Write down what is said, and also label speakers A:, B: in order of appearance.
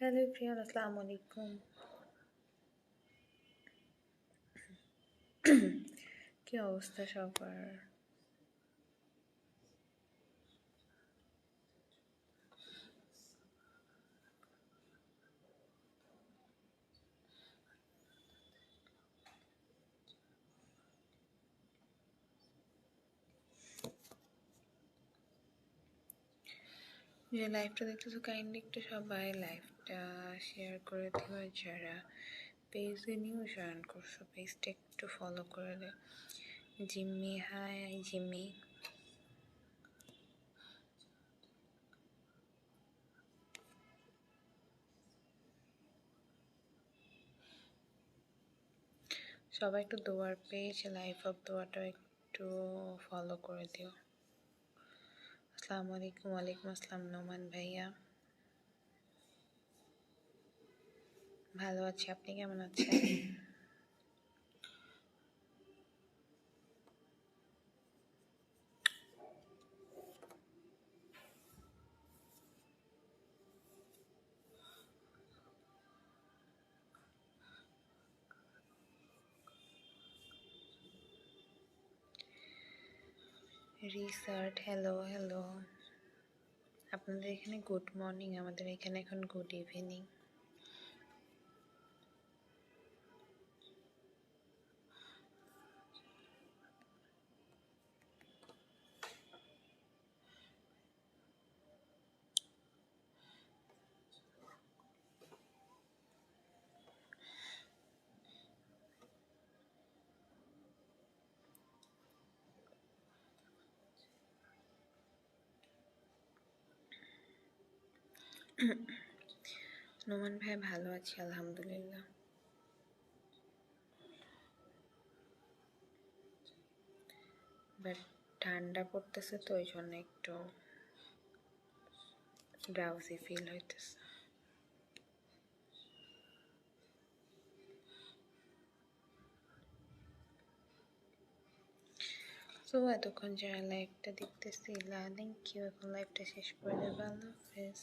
A: Hello Priyan, আসসালামু আলাইকুম। কি অবস্থা সবার? যে লাইভটা দেখতেছো কাইন্ডলি একটু সবাই লাইভটা শেয়ার করে দিও, যারা পেজে নিউ জয়েন করছো পেজটা একটু ফলো করে দে। জিম্মি, হাই জিম্মি। সবাই একটু দোয়ার পেজ লাইভ অফ দোয়াটা একটু ফলো করে দিও। আসসালামু আলাইকুম। ওয়ালাইকুম আসসালাম নোমান ভাইয়া, ভালো আছি, আপনি কেমন আছেন? রিসার্ট, হ্যালো হ্যালো। আপনাদের এখানে গুড মর্নিং, আমাদের এখানে এখন গুড ইভিনিং। নোমান ভাই, ভালো আছি আলহামদুলিল্লাহ। বাট ঠান্ডা পড়তেছে তো ওই জন্য একটু ড্রাউজি ফিল হইতেছে। তো এতক্ষণ যারা লাইভটা দেখতেছিলা, থ্যাংক ইউ। এখন লাইভটা শেষ করে দেবো, আল্লাহ হাফেজ।